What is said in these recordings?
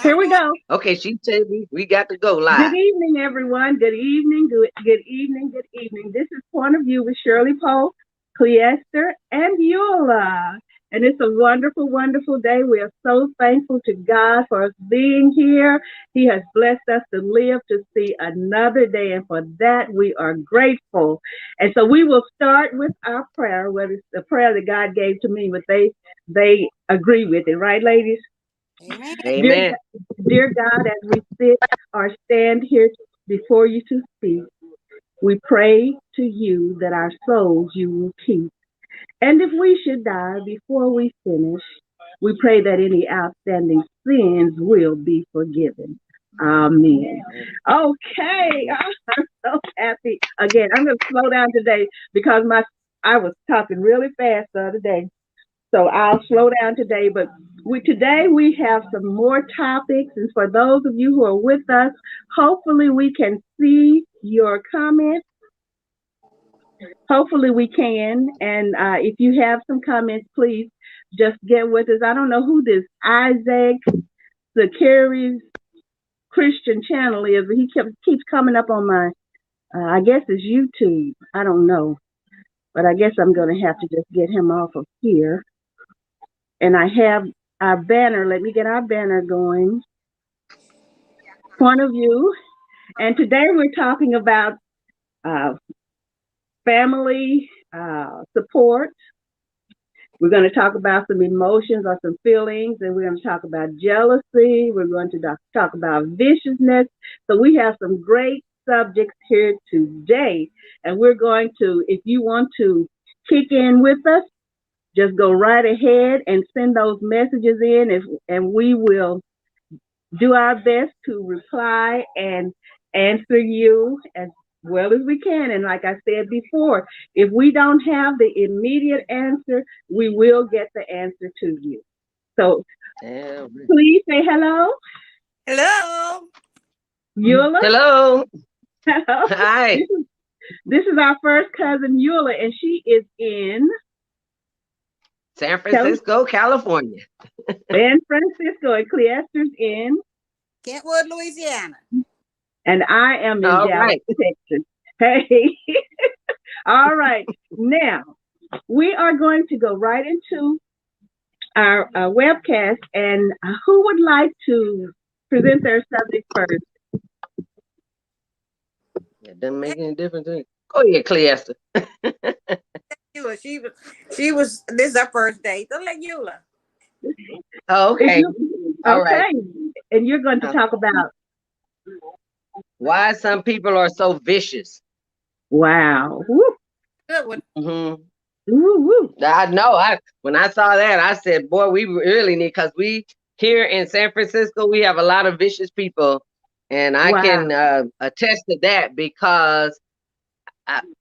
Here we go. Okay, she said we got to go Good live. evening, everyone. Good evening. Good evening. Good evening. This is Point of View with Shirley Poe, Cleester, and Eula. And it's a wonderful, wonderful day. We are so thankful to God for us being here. He has blessed us to live to see another day, and for that we are grateful. And so we will start with our prayer, whether it's the prayer that God gave to me, but they agree with it, right, ladies? Amen. Dear, Amen. dear God, as we sit or stand here before you to speak, we pray to you that our souls you will keep. And if we should die before we finish, we pray that any outstanding sins will be forgiven. Amen. Okay, I'm so happy. Again, I'm going to slow down today because I was talking really fast the other day. So I'll slow down today, but today we have some more topics, and for those of you who are with us, hopefully we can see your comments. Hopefully we can, and if you have some comments, please just get with us. I don't know who this Isaac Zacharias Christian channel is, but keeps coming up on my, I guess it's YouTube. I don't know, but I guess I'm going to have to just get him off of here. And I have our banner. Let me get our banner going. Point of View. And today we're talking about uh, family support. We're going to talk about some emotions or some feelings, and we're going to talk about jealousy. We're going to talk about viciousness. So we have some great subjects here today. And we're going to, if you want to kick in with us, just go right ahead and send those messages in, and we will do our best to reply and answer you as well as we can. And like I said before, if we don't have the immediate answer, we will get the answer to you. So please say hello. Hello. Eula. Hello. Hello. Hi. This is our first cousin Eula, and she is in San Francisco, California. San Francisco, and Cleester's in Kentwood, Louisiana. And I am in All Dallas, right. Texas. Hey. All right. Now, we are going to go right into our webcast. And who would like to present their subject first? It doesn't make any difference. Go ahead, Cleester. Eula, she was. This is our first day. Don't let Eula. Oh, okay. All Okay. right. And you're going to talk about why some people are so vicious. Wow. Woo. Good one. Mm-hmm. Woo, woo. I know. When I saw that, I said, "Boy, we really need," because we here in San Francisco we have a lot of vicious people, and I can attest to that because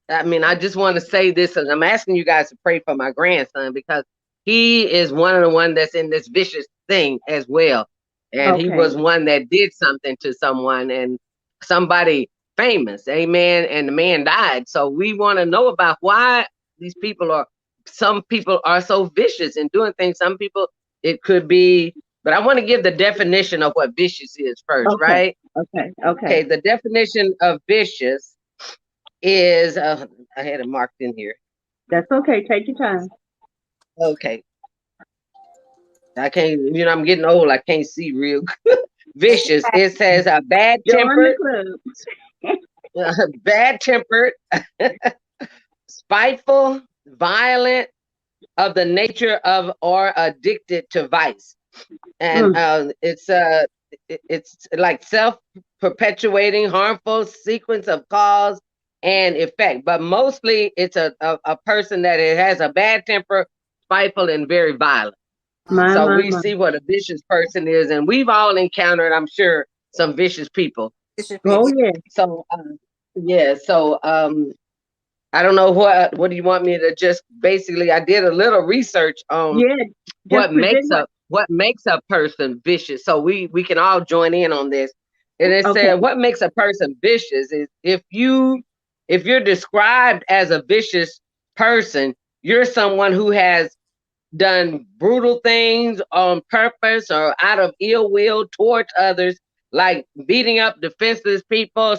I mean I just want to say this, and I'm asking you guys to pray for my grandson because he is one of the one that's in this vicious thing as well, and he was one that did something to someone and somebody famous, amen, and the man died. So we want to know about why these people are. Some people are so vicious in doing things. Some people it could be, but I want to give the definition of what vicious is first, right? Okay. The definition of vicious is I had it marked in here. That's okay. Take your time. Okay. I can't, I'm getting old. I can't see real good. Vicious. It says a bad tempered, bad tempered, spiteful, violent, of the nature of or addicted to vice, and it's like self-perpetuating harmful sequence of cause and effect, but mostly it's a person that it has a bad temper, spiteful, and very violent. So we see what a vicious person is, and we've all encountered, I'm sure, some vicious people. Oh yeah. So yeah. So I don't know what do you want me to just basically. I did a little research on what makes a person vicious, so we can all join in on this. And it said what makes a person vicious is if you're described as a vicious person, you're someone who has done brutal things on purpose or out of ill will towards others, like beating up defenseless people,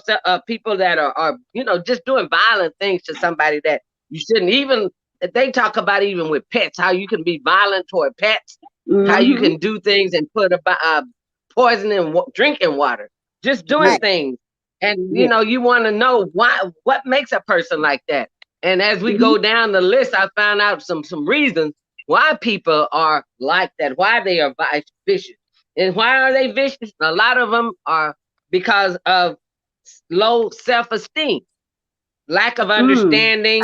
people that are just doing violent things to somebody that you shouldn't. Even they talk about even with pets, how you can be violent toward pets, how you Mm-hmm. can do things and put poison in drinking water, just doing Right. things. And Yeah. you want to know what makes a person like that. And as we Mm-hmm. go down the list, I found out some reasons why people are like that, why they are vicious. And why are they vicious? A lot of them are because of low self-esteem, lack of Mm. understanding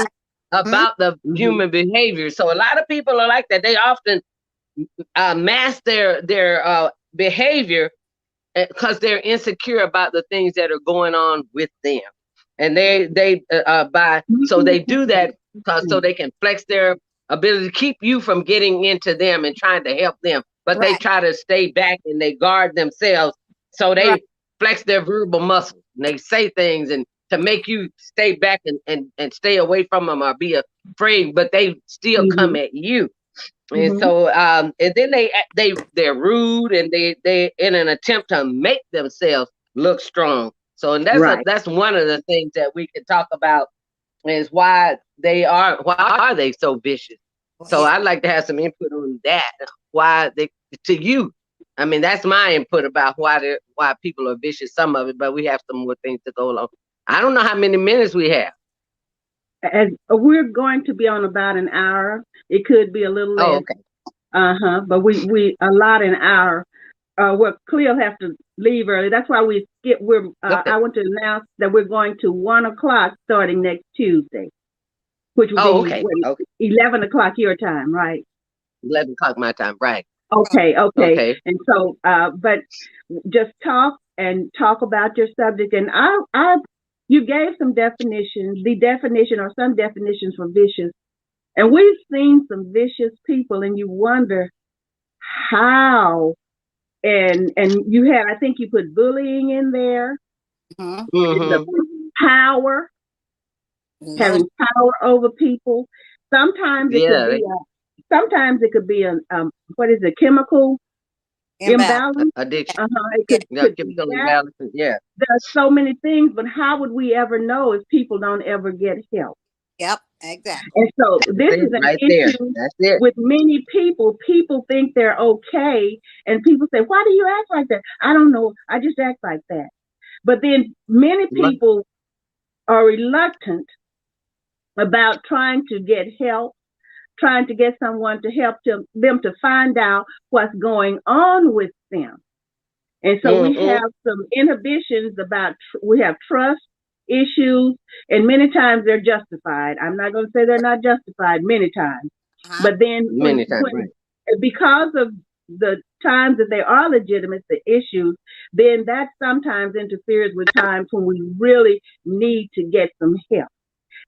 Mhm. about the Mm-hmm. human behavior. So a lot of people are like that. They often mask their behavior because they're insecure about the things that are going on with them, and so they do that because so they can flex their ability to keep you from getting into them and trying to help them, but they Right. try to stay back and they guard themselves, so Right. they flex their verbal muscles and they say things and to make you stay back and stay away from them or be afraid, but they still Mm-hmm. come at you. And Mm-hmm. so, and then they're rude, and they in an attempt to make themselves look strong. So, and Right. that's one of the things that we can talk about is why are they so vicious? Well, So yeah. I'd like to have some input on that. Why they to you? I mean, that's my input about why people are vicious. Some of it, but we have some more things to go along. I don't know how many minutes we have. As we're going to be on about an hour. It could be a little Oh, less. okay. But we allot an hour. Well, Cleo have to leave early. That's why we skip. Okay. I want to announce that we're going to 1 o'clock starting next Tuesday, which will Oh, be okay. Okay. 11 o'clock your time, right? 11 o'clock my time. Right. Okay, okay. Okay. And so, but just talk and talk about your subject. And you gave some definitions, the definition or some definitions for vicious. And we've seen some vicious people, and you wonder how. And you had, I think you put bullying in there, Mhm. the Mm-hmm. power, No. having power over people. Sometimes it could Yeah. be what is it, chemical Imbalance. imbalance. Addiction. It Yeah. Yeah. could be Chemical that. imbalance. Yeah. There's so many things, but how would we ever know if people don't ever get help? Yep. Exactly. And so That's this is it an right there. issue That's it. with many people. People think they're okay, and people say, "Why do you act like that?" I don't know. I just act like that. But then many Right. people are reluctant about trying to get help, trying to get someone to help them to find out what's going on with them. And so we Mm-hmm. have some inhibitions we have trust issues, and many times they're justified. I'm not going to say they're not justified many times, Uh-huh. but then Many times. Right. because of the times that they are legitimate, the issues, then that sometimes interferes with times when we really need to get some help.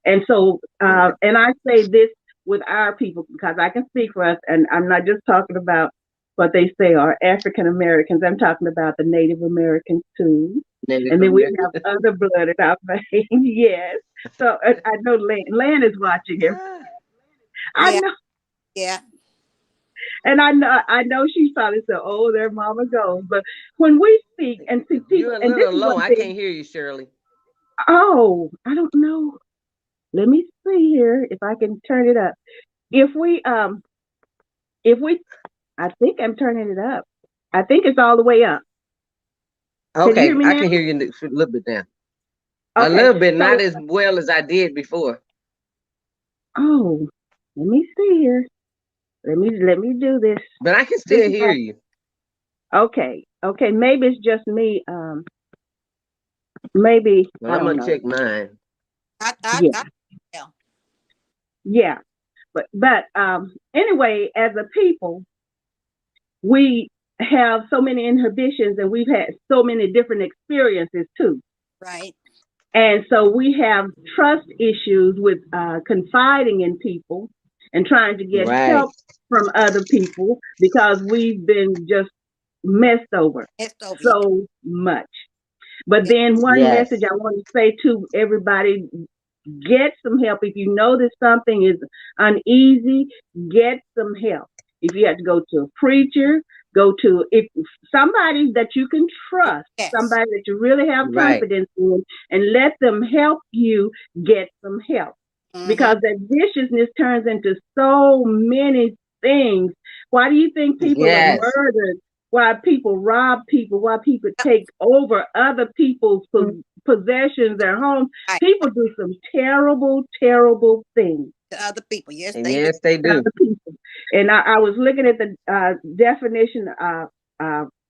And so, and I say this with our people because I can speak for us, and I'm not just talking about what they say are African Americans. I'm talking about the Native Americans too. Native And then we American. have other blood in our veins. Yes. So I know Lan is watching him. I Yeah. know, Yeah. and I know she probably said, "Oh, their mama goes." But when we speak and see people, You're a and this little is low. one I thing. can't hear you, Shirley. Oh, I don't know. Let me see here if I can turn it up. If we if we I think I'm turning it up. I think it's all the way up. Can you hear Okay, me I now? can hear you a little bit now. A Okay. little bit, not So, as well as I did before. oh, let me see here. Let me do this. But I can This still is hear you. okay. Okay, maybe it's just me. Maybe Well, I I'm don't gonna know. check mine. Yeah, Yeah. yeah. But anyway, as a people, we have so many inhibitions, and we've had so many different experiences too. Right. And so we have trust issues with confiding in people and trying to get Right. help from other people because we've been just messed over It's over. so much. But Yeah. then one message Yes. I want to say to everybody, Get some help. If you know that something is uneasy, get some help. If you have to go to a preacher, go to if somebody that you can trust, Yes. somebody that you really have Right. confidence in, and let them help you get some help. Because that viciousness turns into so many things. Why do you think people are Yes. murdered? Why people rob people? Why people take over other people's possessions, their homes? Right. People do some terrible, terrible things To other people. Yes, And they do. yes, they to do. other people. And I was looking at the definition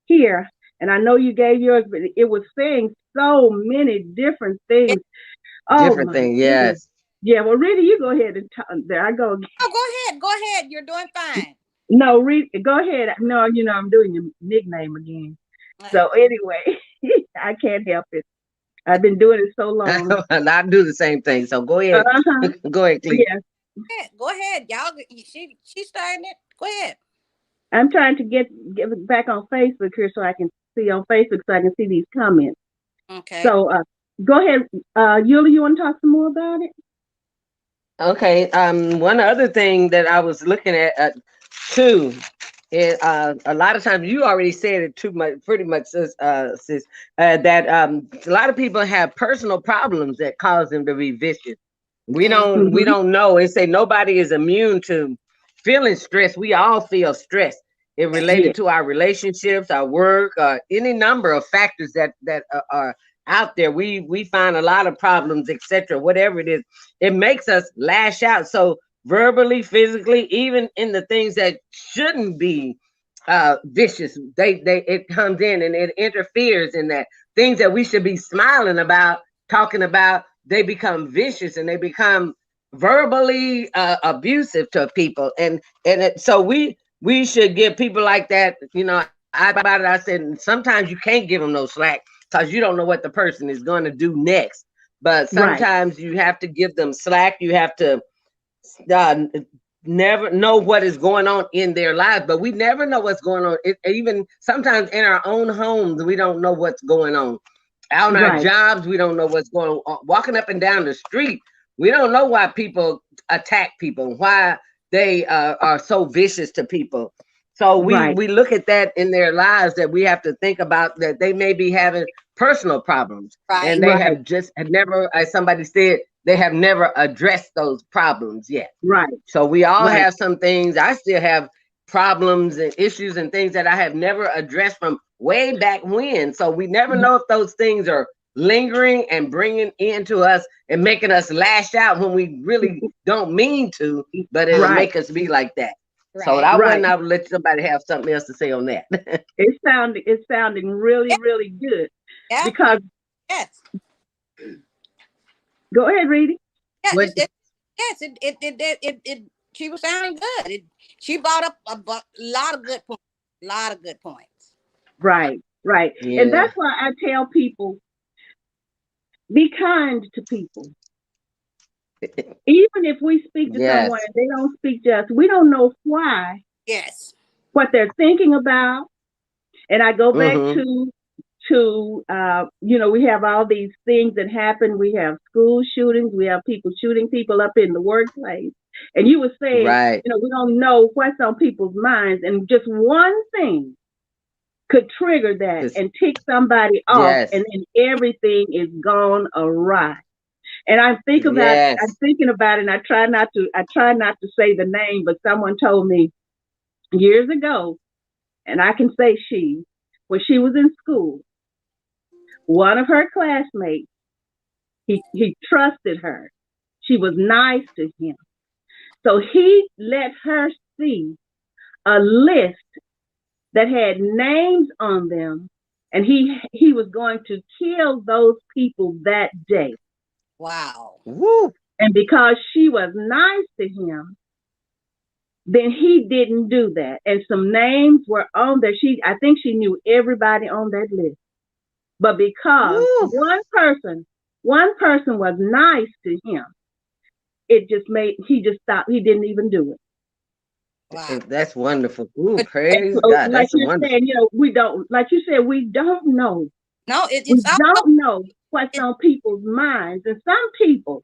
here, and I know you gave yours, but it was saying so many different things. Oh Different my thing. goodness. Yes. Yeah, well, Rita, you go ahead and there I go. Oh, go ahead. Go ahead. You're doing fine. No, Rita, go ahead. No, you know I'm doing your nickname again. So anyway, I can't help it. I've been doing it so long. I do the same thing. So go ahead. Uh-huh. Go ahead, Cleve. Yeah, Go ahead. Y'all, she's starting it. Go ahead. I'm trying to get back on Facebook here so I can see on Facebook so I can see these comments. Okay. So go ahead, Yuli, you want to talk some more about it? Okay. One other thing that I was looking at too is a lot of times you already said it too much, pretty much, sis. That a lot of people have personal problems that cause them to be vicious. We don't know. They say nobody is immune to feeling stress. We all feel stress. It related to our relationships, our work, any number of factors that are out there. We find a lot of problems, etc. Whatever it is, it makes us lash out. So verbally, physically, even in the things that shouldn't be vicious, it comes in and it interferes in that things that we should be smiling about, talking about. They become vicious and they become verbally abusive to people, so we should give people like that. I said sometimes you can't give them no slack because you don't know what the person is going to do next. But sometimes you have to give them slack. You have to never know what is going on in their lives, but we never know what's going on. Even sometimes in our own homes, we don't know what's going on. On our jobs, we don't know what's going on. Walking up and down the street, we don't know why people attack people, why they are so vicious to people. So we look at that in their lives, that we have to think about that they may be having personal problems, and they have never, as somebody said, they have never addressed those problems yet. So we all have some things. I still have problems and issues and things that I have never addressed from way back when. So we never know if those things are lingering and bringing into us and making us lash out when we really don't mean to, but it'll make us be like that. So I would let somebody have something else to say on that. It's sounding really, really good. Yeah. Because go ahead, Reedy. She was sounding good. She brought up a lot of good points. A lot of good points. Right. Yeah. And that's why I tell people, be kind to people. Even if we speak to someone and they don't speak to us, we don't know why. Yes. What they're thinking about. And I go back to we have all these things that happen. We have school shootings. We have people shooting people up in the workplace. And you were saying, we don't know what's on people's minds. And just one thing could trigger that and tick somebody off. And then everything is gone awry. And I'm thinking about it, and I try not to say the name, but someone told me years ago, and I can say when she was in school, one of her classmates, he trusted her. She was nice to him. So he let her see a list that had names on them, and he was going to kill those people that day. Wow. Woo. And because she was nice to him, then he didn't do that. And some names were on there. I think she knew everybody on that list. But because one person was nice to him, he just stopped. He didn't even do it. Wow. That's wonderful. Ooh, praise God. That's wonderful. Saying, we don't, like you said, we don't know. No, we don't know what's on people's minds. And some people,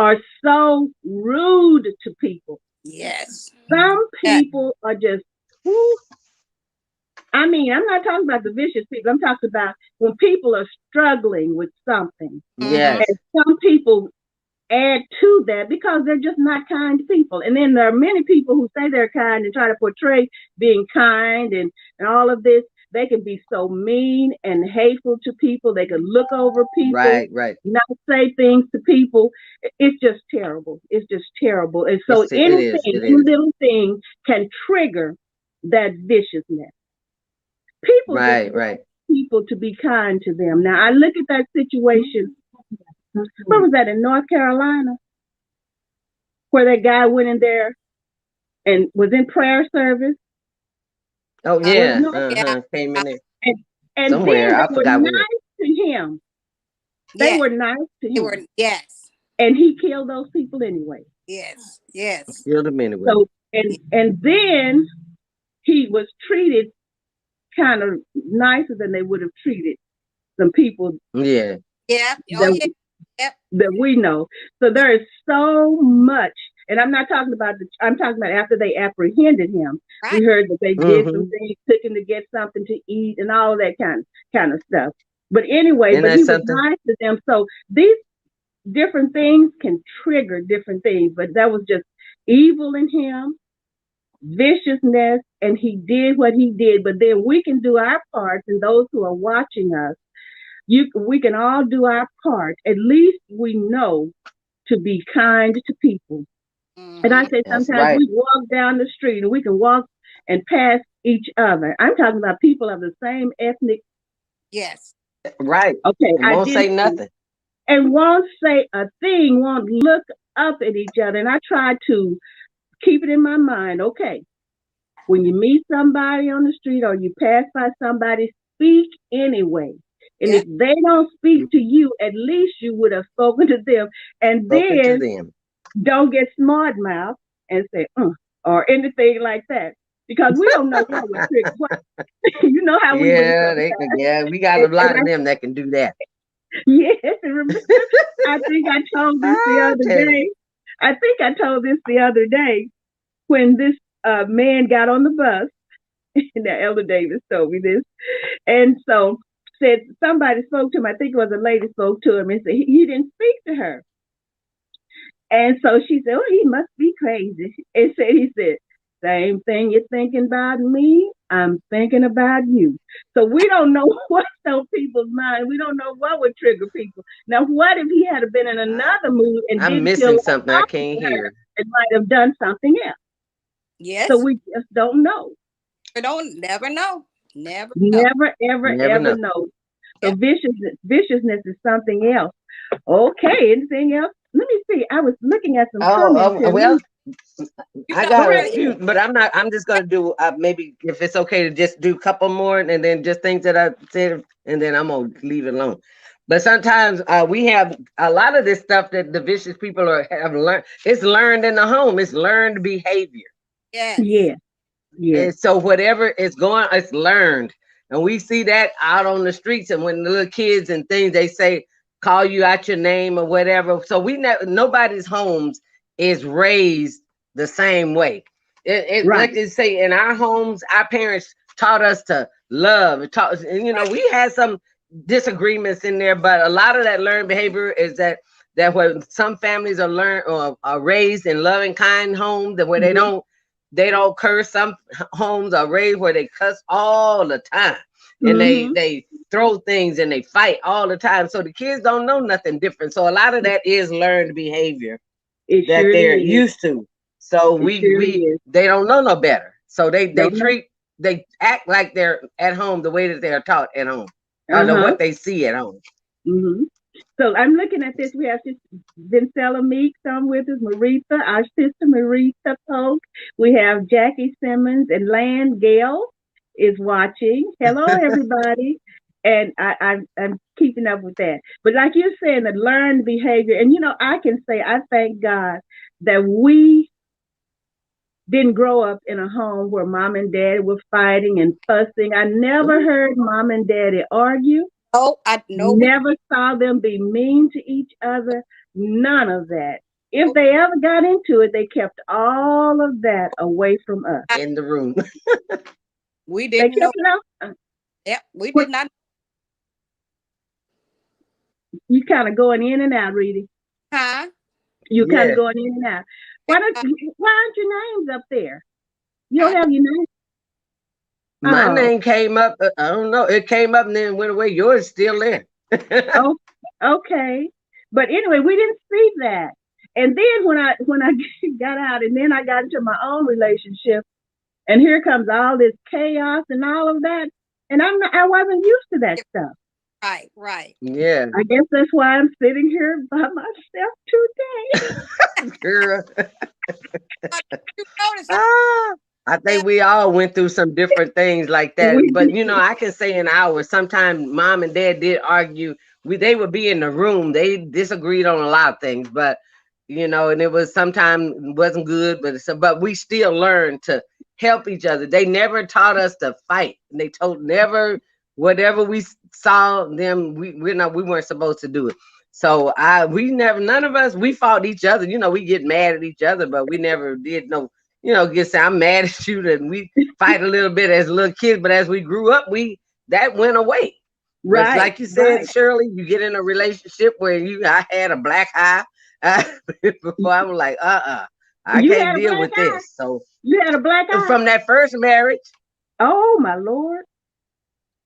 are so rude to people. Yes. Some Yeah. people are just, whew. I mean, I'm not talking about the vicious people. I'm talking about when people are struggling with something. Yes. And some people add to that because they're just not kind people. And then there are many people who say they're kind and try to portray being kind and all of this. They can be so mean and hateful to people. They can look over people, Right. not say things to people. It's just terrible. It's just terrible. And so anything, any little thing can trigger that viciousness. People just want people to be kind to them. Now, I look at that situation. What was that, in North Carolina? Where that guy went in there and was in prayer service. Oh, yeah. Came in there. And somewhere. then I they forgot were where. nice to him. They were nice to him. Yes. And he killed those people anyway. Yes. Killed them anyway. So, and then he was treated kind of nicer than they would have treated some people. Yeah. Yeah. That we know. So there is so much, and I'm not talking about I'm talking about after they apprehended him. Right. We heard that they did some things, took him to get something to eat and all that kind of stuff. But anyway, but he was nice to them. So these different things can trigger different things, but that was just evil in him, viciousness, and he did what he did. But then we can do our parts, and those who are watching us, we can all do our part. At least we know to be kind to people. And I say sometimes we walk down the street and we can walk and pass each other. I'm talking about people of the same ethnic. Yes. Right. Okay. And won't say nothing. And won't say a thing, won't look up at each other. And I try to keep it in my mind. Okay. When you meet somebody on the street or you pass by somebody, speak anyway. And if they don't speak to you, at least you would have spoken to them. And then don't get smart mouth and say, or anything like that. Because we don't know what would trigger what. You know how we we got a lot of them that can do that. Yes. I think I told this the other day when this man got on the bus. Now, Elder Davis told me this. And so said somebody spoke to him. I think it was a lady spoke to him and said he didn't speak to her. And so she said, he must be crazy. And he said, same thing you're thinking about me, I'm thinking about you. So we don't know what's on people's mind. We don't know what would trigger people. Now, what if he had been in another mood and I'm missing something I can't hear? It might have done something else. Yes. So we just don't know. We never know. Never, ever know. So viciousness is something else. Okay, anything else? Let me see. I was looking at some comments. Well, I got a few, but I'm just gonna do maybe if it's okay to just do a couple more and then just things that I said, and then I'm gonna leave it alone. But sometimes we have a lot of this stuff that the vicious people have learned. It's learned in the home. It's learned behavior. Yeah. And so whatever is going, it's learned. And we see that out on the streets. And when the little kids and things, they say, call you out your name or whatever. So nobody's homes is raised the same way. Like they say, in our homes, our parents taught us to love. And, we had some disagreements in there, but a lot of that learned behavior is that when some families are raised in loving, kind homes, and where they don't curse. Some homes are raised where they cuss all the time, and they throw things and they fight all the time. So the kids don't know nothing different. So a lot of that is learned behavior that they're used to. So they don't know no better. So they act like they're at home the way that they are taught at home, or what they see at home. So I'm looking at this. We have Vincella Meeks on with us, Maritha, our sister Maritha Polk. We have Jackie Simmons and Land Gale is watching. Hello, everybody. And I'm keeping up with that. But like you're saying, the learned behavior, and I can say I thank God that we didn't grow up in a home where mom and dad were fighting and fussing. I never heard mom and daddy argue. Oh, I know. Never saw them be mean to each other. None of that. if they ever got into it, they kept all of that away from us. In the room. We They didn't know. kept it out. Yep, we did not. You kind of going in and out, Reedy. Huh? You kind Yeah. of going in and out. Why aren't your names up there? You don't have your name. My Oh. name came up. I don't know. It came up and then went away. Yours is still there. Oh, okay. But anyway, we didn't see that. And then when I got out, and then I got into my own relationship, and here comes all this chaos and all of that, and I wasn't used to that stuff. Right, right. Yeah. I guess that's why I'm sitting here by myself today. Girl. You notice I think we all went through some different things like that. We But you know, I can say in ours, sometimes mom and dad did argue. They would be in the room. They disagreed on a lot of things, but you know, and it was sometimes wasn't good, but we still learned to help each other. They never taught us to fight. They told never whatever we saw them, we weren't supposed to do it. So none of us, we fought each other. You know, we get mad at each other, but we never did no, you know, say I'm mad at you, and we fight a little bit as little kids. But as we grew up, that went away. right, But like you said, right. Shirley, you get in a relationship where I had a black eye before. I was like, I You can't had a deal black with eye? this. So You had a black eye? from that first marriage, Oh my Lord.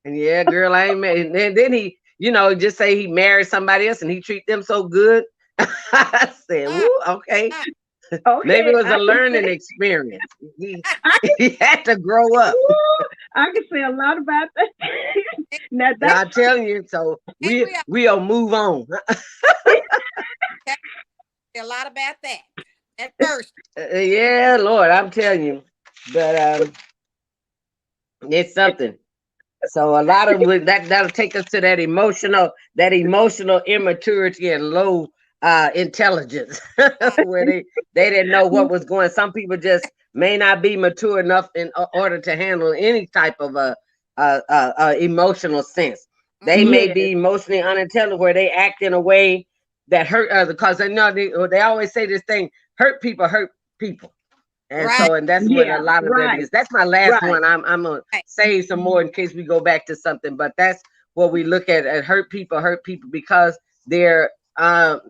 and yeah, girl, I ain't mad. And then he, you know, just say he married somebody else and he treat them so good. I said, "Woo, okay." Okay. Maybe it was I a can learning say- experience. He, I he had to grow up. Woo, I can say a lot about that. Now And that I'm telling you, so we'll move on. a lot about that. At first, Yeah, Lord, I'm telling you. But it's something. So a lot of that'll take us to that emotional immaturity and low intelligence where they didn't know what was going. Some people just may not be mature enough in order to handle any type of emotional sense. They may be emotionally unintelligent where they act in a way that hurt others, because they know they always say this thing: hurt people. And Right. so, and that's what a lot of right. it is. That's my last Right. one. I'm gonna Right. save some more in case we go back to something. But that's what we look at hurt people because they're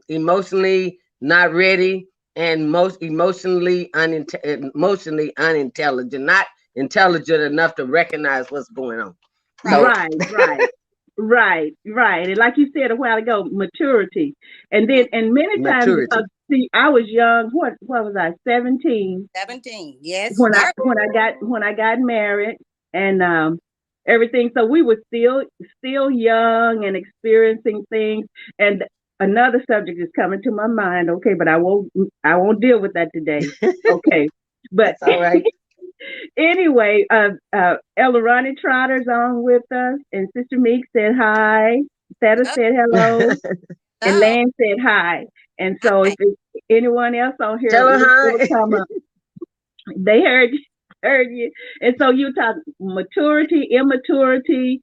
emotionally not ready and most emotionally unintelligent, not intelligent enough to recognize what's going on. So, Right. And like you said a while ago, maturity. And then many times maturity. because see, I was young. What was I? 17. 17. Yes. When I got married and everything. So we were still young and experiencing things. And another subject is coming to my mind. Okay, but I won't deal with that today. Okay. But That's all right. Anyway, Ella Ronnie Trotter's on with us, and Sister Meek said hi. Seta said hello, and Lan said hi. And so if it's anyone else on here, Tell her hi. come up. They heard you. And so you talk maturity, immaturity,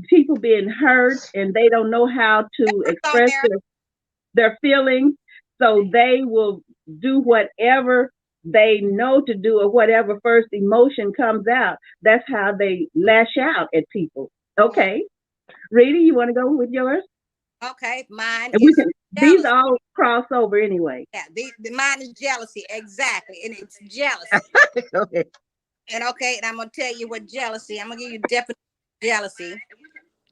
people being hurt, and they don't know how to express their feelings, so they will do whatever they know to do or whatever first emotion comes out. That's how they lash out at people. Okay. Reedy, you want to go with yours? Okay, mine is these jealousy. all cross over anyway. Yeah, mine is jealousy, exactly, and it's jealousy. Okay. And I'm gonna tell you what jealousy. I'm gonna give you definition of jealousy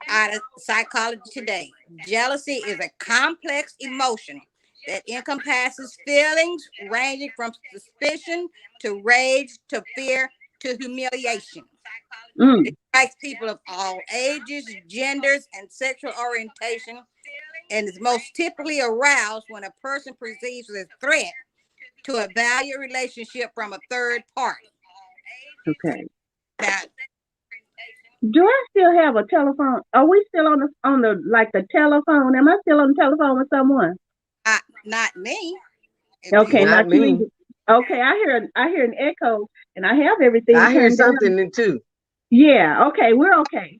out of Psychology Today. Jealousy is a complex emotion that encompasses feelings ranging from suspicion to rage to fear to humiliation. It strikes people of all ages, genders, and sexual orientation, and is most typically aroused when a person perceives a threat to a valued relationship from a third party. Okay. Now, do I still have a telephone? Are we still on the telephone? Am I still on the telephone with someone? Not me. Okay, not me. Okay, I hear an echo, and I have everything. I hear turned something down. too. Yeah. Okay, we're okay.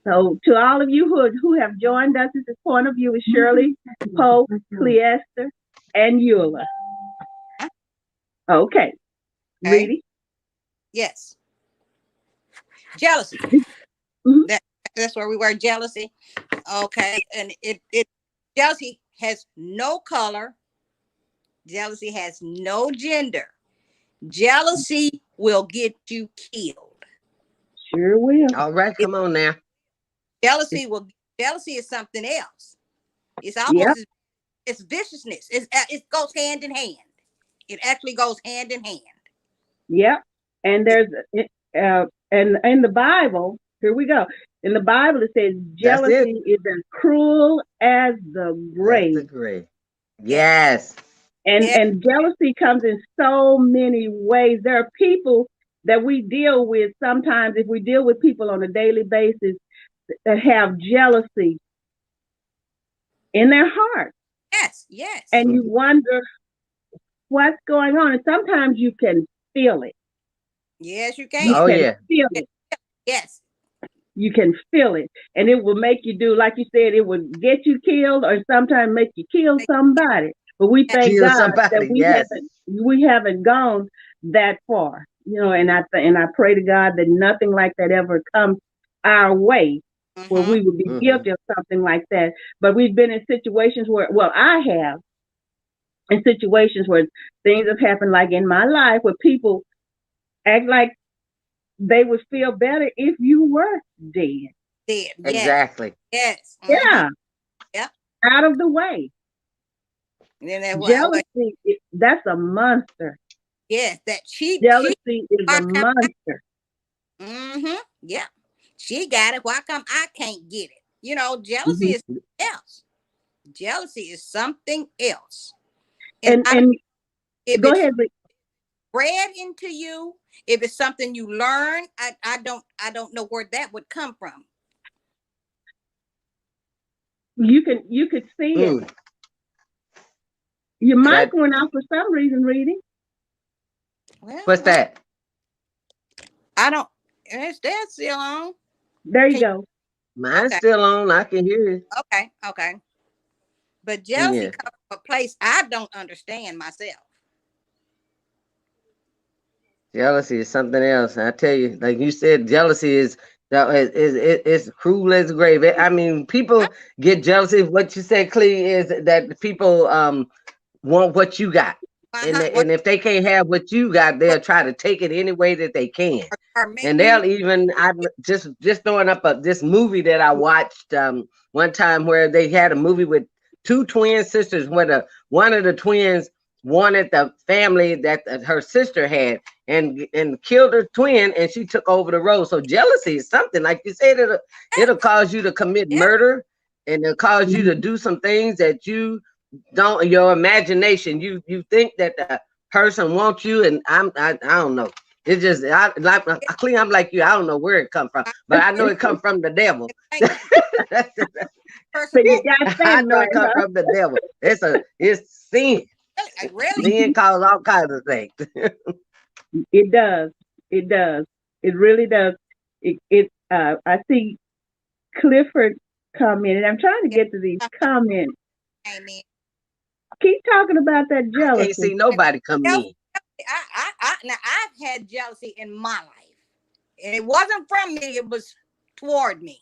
So to all of you who have joined us at this point of view is Shirley, Pope, Cleester, and Eula. Okay. Reedy? Yes. Jealousy. Mhm. That's where we were. Jealousy. Okay. And it jealousy has no color. Jealousy has no gender. Jealousy will get you killed. Sure will. All right, come on now. Jealousy is something else. It's Yep. almost it's viciousness. It goes hand in hand. It actually goes hand in hand. Yep. And there's and in the Bible, here we go. In the Bible it says jealousy is as cruel as the grave. That's the grave. Yes. And jealousy comes in so many ways. There are people that we deal with sometimes, if we deal with people on a daily basis, that have jealousy in their heart. Yes. And you wonder what's going on. And sometimes you can feel it. Yes, you You can. Oh, can yeah. feel it. Yes. You can feel it. And it will make you do, like you said, it would get you killed or sometimes make you kill somebody. But we thank Kill God somebody, that yes. we haven't gone that far. You know, and I pray to God that nothing like that ever comes our way where we would be guilty of something like that. But we've been in situations where, well, I have, in situations where things have happened, like in my life, where people act like they would feel better if you were dead. Dead. Exactly. Yes. Yeah. Yep. Out of the way. And then Jealousy, that's a monster. Yes, that Jealousy is a monster. Yeah. She got it. Why come I can't get it? You know, jealousy is something else. Jealousy is something else. And if go it's ahead. bred into you, if it's something you learn, I don't know where that would come from. You could see it. Your mic went out for some reason, Reedy. Well, What's that? I don't. Is that still on? There you go. Mine's still on. I can hear it. Okay. But jealousy comes from a place I don't understand myself. Jealousy is something else. I tell you, like you said, jealousy is it's cruel as the grave. I mean, people get jealousy. What you said, Clee, is that people want what you got. And if they can't have what you got, they'll try to take it any way that they can. And they'll even, I'm just throwing up this movie that I watched one time where they had a movie with two twin sisters where one of the twins wanted the family that her sister had and killed her twin, and she took over the role. So jealousy is something, like you said, it'll cause you to commit murder, and it'll cause you to do some things that you don't, your imagination, you think that the person wants you, and I don't know. It's just I'm like you. I don't know where it come from, but I know it come from the devil. So you got I know it come from the devil. It's sin. Sin causes all kinds of things. It does. It really does. I see Clifford commented. I'm trying to get to these comments. Amen. Keep talking about that jealousy. I can't see nobody coming in. Now I've had jealousy in my life, and it wasn't from me; it was toward me.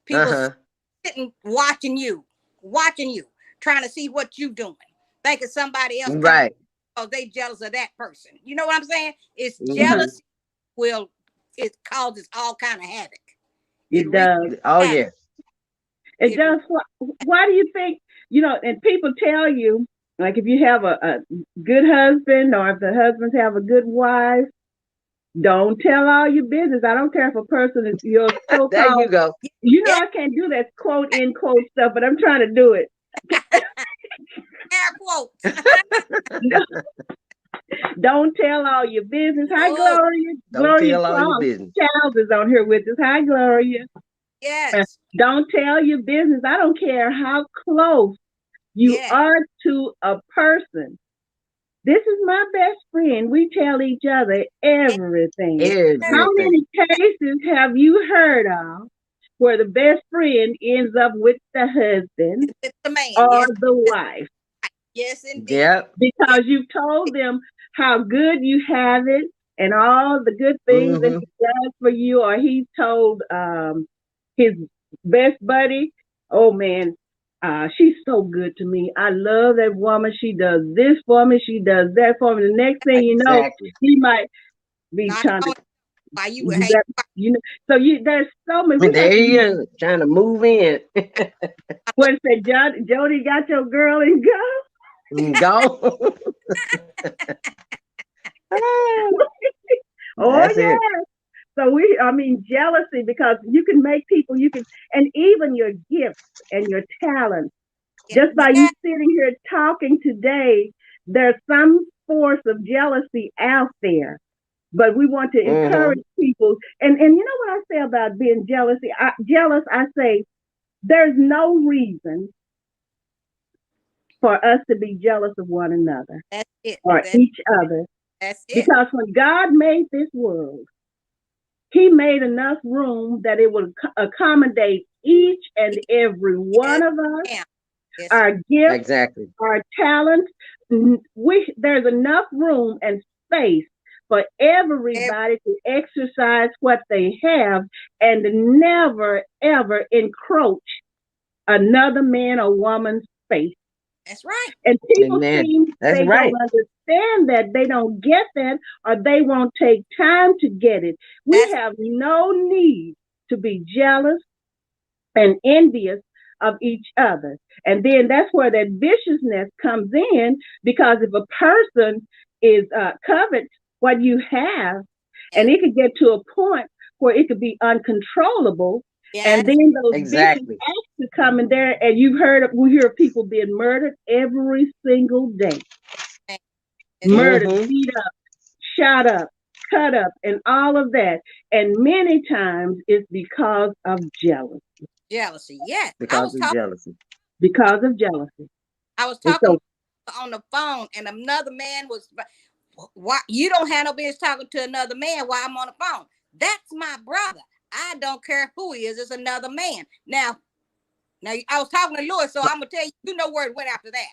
People sitting watching you, trying to see what you doing, thinking somebody else right. Oh, they jealous of that person. You know what I'm saying? It's jealousy. It causes all kind of havoc. It does. Oh yeah. It does. Why do you think? You know, and people tell you, like, if you have a good husband or if the husbands have a good wife, don't tell all your business. I don't care if a person is your so-called. There you go. You know, I can't do that quote in quote stuff, but I'm trying to do it. Air quotes. Don't tell all your business. Hi, Gloria. Don't tell all your business. Charles is on here with us. Hi, Gloria. Yes. Don't tell your business. I don't care how close you are to a person. This is my best friend. We tell each other everything. How many cases have you heard of where the best friend ends up with the husband It's the man. or Yes, the wife. yes, indeed. Yep. Because you've told them how good you have it and all the good things that he does for you, or he told his best buddy, oh man, she's so good to me. I love that woman. She does this for me. She does that for me. The next thing you know, Exactly. he might be Not trying to, knowing why you you would hate. got- you know. So there's so many. we got There to he be- is, trying to move in. What say, Jody got your girl and go? Go. Oh That's yeah. it. So jealousy, because you can make people, and even your gifts and your talents. Just by you sitting here talking today, there's some force of jealousy out there. But we want to encourage people. And you know what I say about being jealous? I say there's no reason for us to be jealous of one another That's it. or each other. That's it. Because when God made this world, he made enough room that it would accommodate each and every one of us, Yes. our gifts, Exactly. our talents. There's enough room and space for everybody to exercise what they have and never, ever encroach another man or woman's space. That's right. And people Amen. seem That's they right. don't understand that, they don't get that, or they won't take time to get it. We have no need to be jealous and envious of each other. And then that's where that viciousness comes in, because if a person is covets what you have, and it could get to a point where it could be uncontrollable. Yes. And then those Exactly. vicious acts to come in there, and we hear of people being murdered every single day. Murdered, beat up, shot up, cut up, and all of that. And many times it's because of jealousy. Jealousy, yes. Because of jealousy. Because of jealousy. I was talking on the phone, and another man was, why you don't have no business talking to another man while I'm on the phone? That's my brother. I don't care who he is. It's another man. Now I was talking to Lewis, so I'm gonna tell you, you know where it went after that.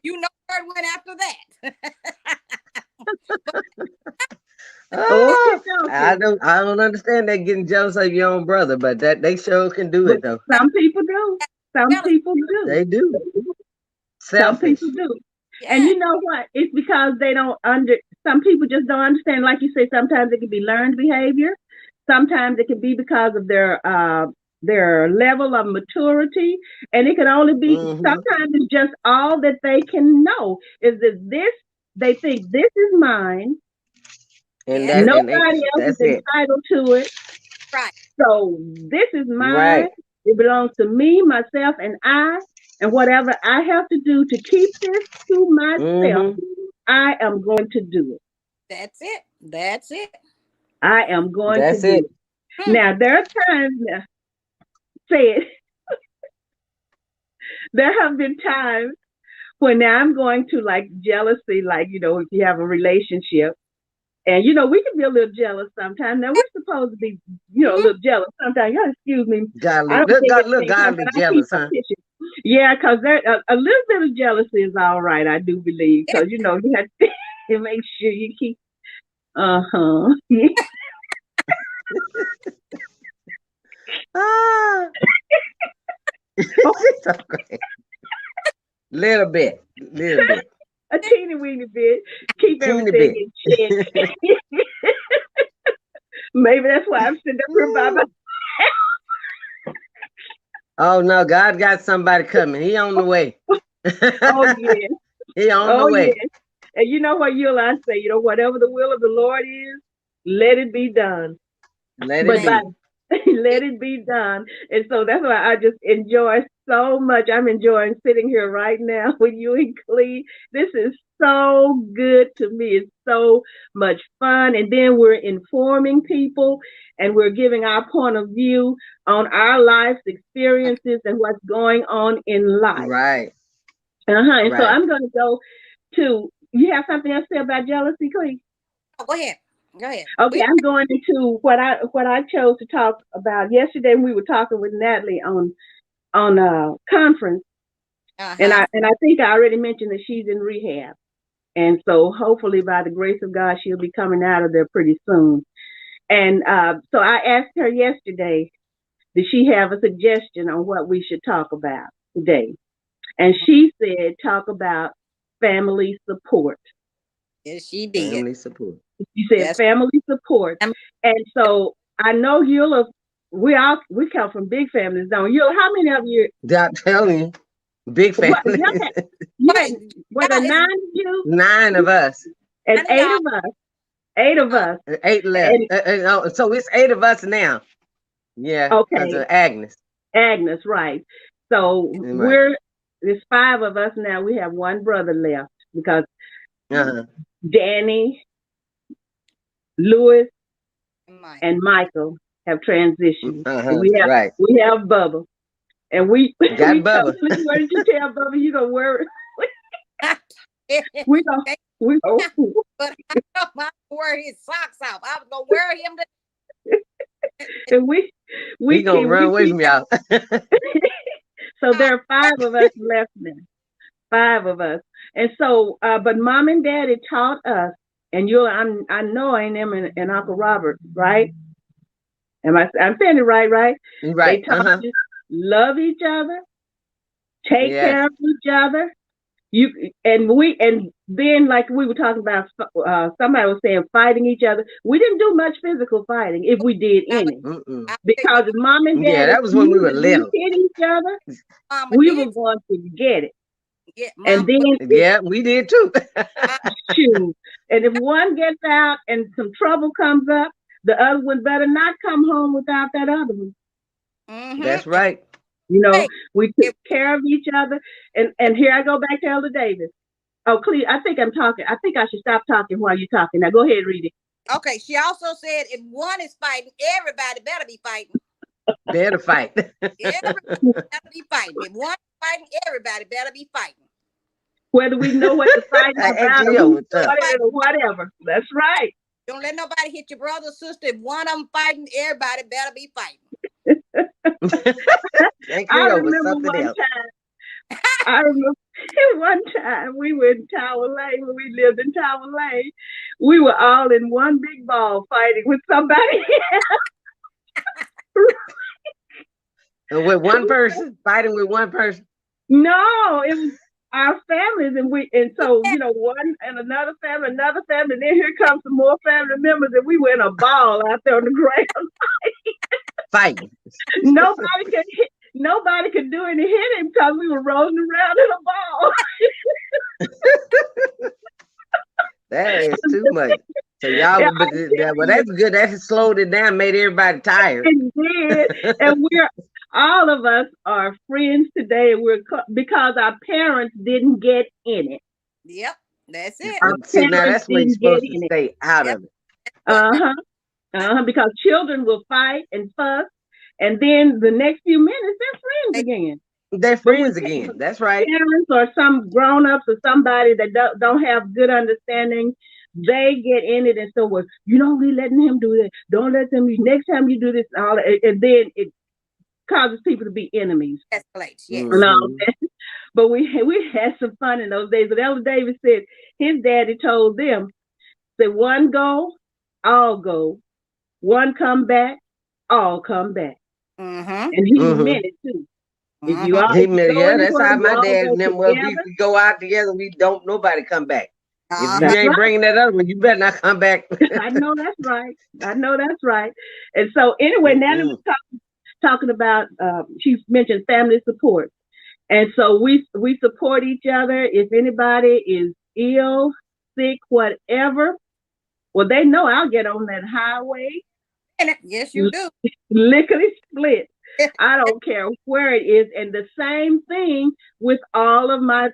You know where it went after that. I don't understand that, getting jealous of your own brother, but that they sure can do it though. Some people do. Some people do. They do. Some people do. Yeah. And you know what? It's because they don't some people just don't understand. Like you say, sometimes it can be learned behavior. Sometimes it can be because of their level of maturity. And it can only be, sometimes it's just all that they can know is that they think this is mine. And nobody else is entitled to it. Right. So this is mine. Right. It belongs to me, myself, and I. And whatever I have to do to keep this to myself, I am going to do it. That's it. That's it. I am going to do it. Now, there are times, say it, there have been times when now I'm going to like jealousy, like, if you have a relationship, and, we can be a little jealous sometimes. Now, we're supposed to be, a little jealous sometimes. Excuse me. Look godly jealous, huh? Yeah, because a little bit of jealousy is all right, I do believe. Because, you have to make sure you keep, Little bit. A teeny weeny bit. Keep everything in check. Maybe that's why I'm sitting up here by myself. Oh no, God got somebody coming. He on the way. Oh yeah. He on the way. Yeah. And you know what I say, whatever the will of the Lord is, let it be done. Let it be done. And so that's why I just enjoy so much. I'm enjoying sitting here right now with you and Clee. This is so good to me. It's so much fun. And then we're informing people and we're giving our point of view on our life's experiences and what's going on in life. Right. And so I'm going to go to, you have something else to say about jealousy, Clee? Oh, go ahead. Go ahead. Okay, I'm going into what I chose to talk about yesterday. We were talking with Natalie on a conference, and Uh-huh. I think I already mentioned that she's in rehab, and so hopefully by the grace of God she'll be coming out of there pretty soon. And so I asked her yesterday, did she have a suggestion on what we should talk about today? And she said, talk about family support. Yes, she did. Family support. She said Yes. family support. Um, And so I know we come from big families, don't you? How many of you? I'm telling you, big What, family. you had, Wait, were there y'all, it's 9 of you 9 of us. and none of 8 y'all. of us? 8 of us. 8 left. And So it's 8 of us now. Yeah, because okay, of Agnes. Agnes, right. So Right. there's 5 of us now. We have one brother left because Uh-huh. Danny, Louis, Mike. and Michael have transitioned. Uh-huh. And we Right. have Bubba. And we Got we told Bubba. him, what did you tell Bubba? You gonna worry? We gonna we gonna But I don't mind wear his socks off. I was gonna wear him and we He gonna run away keep from y'all. so there are 5 of us left now. 5 of us. And so but Mom and Daddy taught us, and I know I am and Uncle Robert, right? I'm saying it right? Right. They taught us love each other, take Yes. care of each other. And then like we were talking about, somebody was saying fighting each other. We didn't do much physical fighting, if we did any, Mm-mm. because if Mom and Dad, Yeah, that was when we were little. hit each other, Mama we did. were going to get it. Yeah, And Mama. then Yeah, we did too. shoot, and if one gets out and some trouble comes up, the other one better not come home without that other one. Mhm. That's right. You know, Hey, we took care of each other. And here I go back to Elder Davis. Oh, Cleve, I think I'm talking. I think I should stop talking while you're talking. Now go ahead, read it. Okay, she also said if one is fighting, everybody better be fighting. Better fight. Everybody better be fighting. If one is fighting, everybody better be fighting. Whether we know what to fight about or whatever. That's right. Don't let nobody hit your brother or sister. If one of them fighting, everybody better be fighting. I remember one time we were in Tower Lane, when we lived in Tower Lane. We were all in one big ball fighting with somebody With one person, fighting with one person. No, it was our families, and so one and another family, and then here comes some more family members, and we were in a ball out there on the ground fighting. Nobody could do any hitting because we were rolling around in a ball. That is too much. So y'all, well, that's good. That slowed it down, made everybody tired. It did, and all of us are friends today. Because our parents didn't get in it. Yep, that's it. See, now that's when you're supposed to stay out of it. Because children will fight and fuss, and then the next few minutes they're friends again. They're friends again. That's right. Parents or some grown-ups or somebody that don't have good understanding, they get in it and so you don't be letting him do that. Don't let them. Next time you do this, and then it causes people to be enemies. Escalates, yes. But we had some fun in those days. But Elder Davis said his daddy told them that one go, all go. One come back, all come back. Mm-hmm. And he meant it too. If you all, that's how my dad and them was. We go out together, we don't nobody come back. If you ain't bringing that other one, you better not come back. I know that's right. And so anyway, Natalie was talking about, she mentioned family support. And so we support each other. If anybody is ill, sick, whatever, well, they know I'll get on that highway. Yes, you do. Lickety split. I don't care where it is. And the same thing with all of my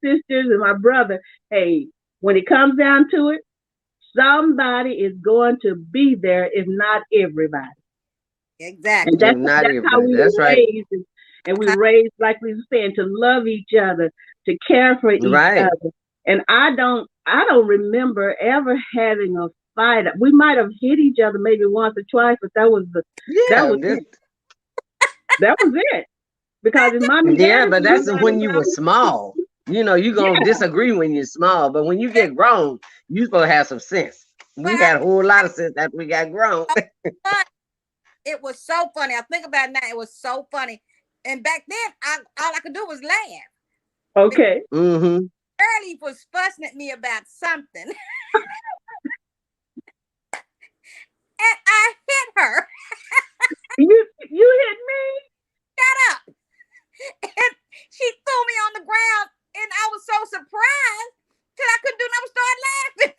sisters and my brother. Hey, when it comes down to it, somebody is going to be there, if not everybody. Exactly. And that's how we were raised. And we raised, like we were saying, to love each other, to care for each other. And I don't remember ever having a fight. We might have hit each other maybe once or twice, but that was Yeah, it. Because his mom and yeah, dad, but that's when you were small. You know, you're gonna disagree when you're small, but when you get grown, you supposed to have some sense. We had a whole lot of sense after we got grown. It was so funny. I think about it now. It was so funny. And back then, all I could do was laugh. Okay. Mm-hmm. Shirley was fussing at me about something. And I hit her. You hit me? Shut up. And she threw me on the ground. And I was so surprised till I couldn't do nothing but start laughing.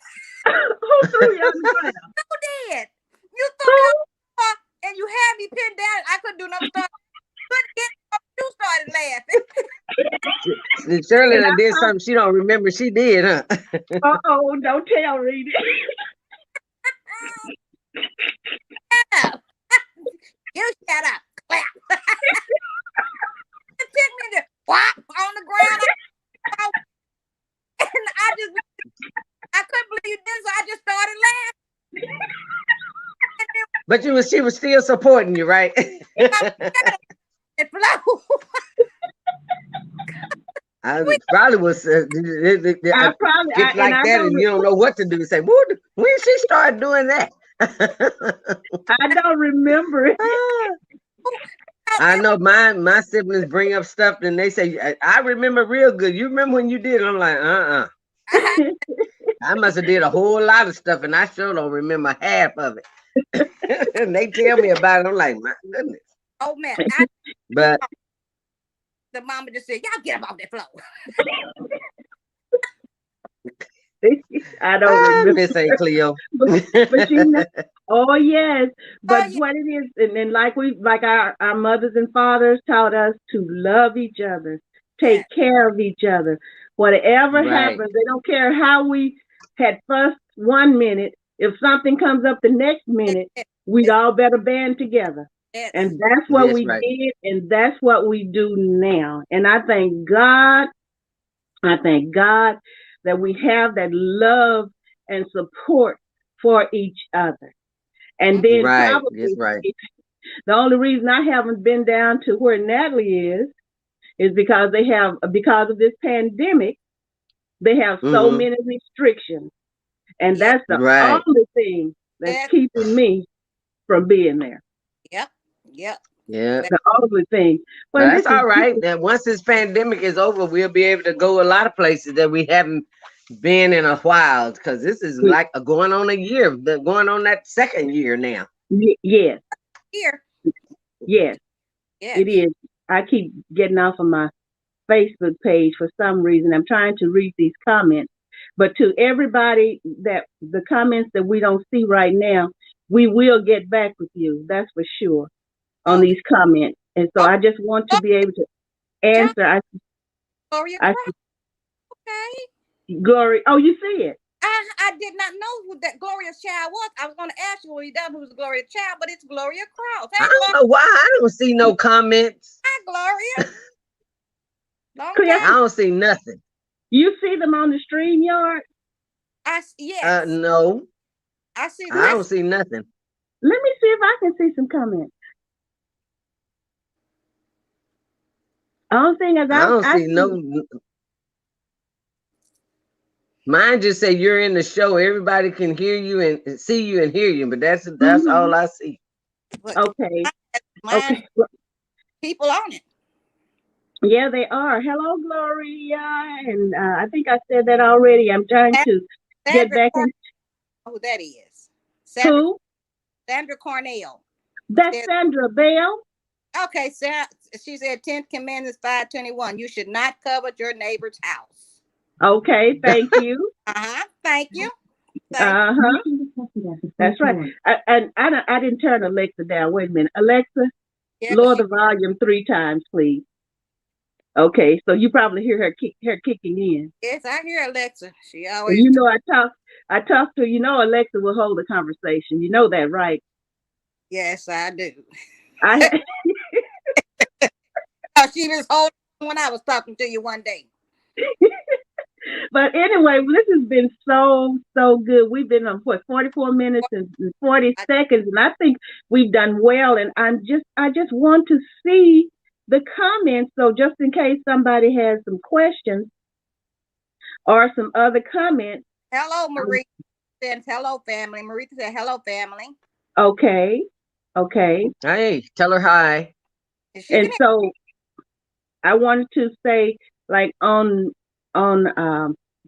Who threw you on the ground? Who did? You threw me on the floor and you had me pinned down. I couldn't do nothing but start. You started laughing. Shirley did something she don't remember she did, huh? Uh-oh, don't tell, Rita. You shut up. Clap. It took me to whop on the ground. And I couldn't believe you did, so I just started laughing. But she was still supporting you, right? It flew. I probably was it's like that, and you don't know what to do. Say, when she started doing that? I don't remember it. I know my siblings bring up stuff and they say, I remember real good. You remember when you did? I'm like, I must have did a whole lot of stuff and I sure don't remember half of it. And they tell me about it. I'm like, my goodness. Oh man. But the mama just said, y'all get up off that floor. I don't remember. Miss St. Cleo. but you know, oh yes. But what it is, and then like our mothers and fathers taught us to love each other, take care of each other. Whatever happens, they don't care how we had fussed 1 minute. If something comes up the next minute, we all better band together. And that's what we did, and that's what we do now. And I thank God that we have that love and support for each other. And then probably the only reason I haven't been down to where Natalie is because because of this pandemic, they have so many restrictions. And that's the only thing that's keeping me from being there. Yep. Yeah. The only thing. Well, that's all right. Now, once this pandemic is over, we'll be able to go a lot of places that we haven't been in a while, because this is like going on a year, going on that second year now. Yes. Here. Yes. It is. I keep getting off of my Facebook page for some reason. I'm trying to read these comments. But to everybody the comments that we don't see right now, we will get back with you. That's for sure. On these comments. And so I just want to be able to answer. Gloria Cross. Okay. Glory. Oh, you see it. I did not know who that Gloria's child was. I was going to ask you when you done who's Gloria's child, but it's Gloria Cross. Hey, I don't know why I don't see no comments. Hi, Gloria. I don't see nothing. You see them on the StreamYard? Yes. No. I see. I don't see nothing. Let me see if I can see some comments. I don't see no. Mine just say you're in the show. Everybody can hear you and see you and hear you, but that's all I see. Okay. People on it. Yeah, they are. Hello, Gloria, and I think I said that already. I'm trying to get back in. Who that is? Who? Sandra Cornell. That's Sandra Bell. Okay, Sarah, she said 10th Commandments 5:21. You should not covet your neighbor's house. Okay, thank you. Thank you. That's right. And I didn't turn Alexa down. Wait a minute, Alexa, lower the volume 3 times, please. Okay, so you probably hear her kicking in. Yes, I hear Alexa. She always. You know, I talk to, you know, Alexa will hold a conversation. You know that, right? Yes, I do. I She was holding when I was talking to you one day. But anyway, this has been so good. We've been on what 44 minutes and 40 seconds, and I think we've done well. And I just want to see the comments. So just in case somebody has some questions or some other comments. Hello, Marie. Says hello, family. Marie said hello, family. Okay. Hey, tell her hi. And so I wanted to say, like on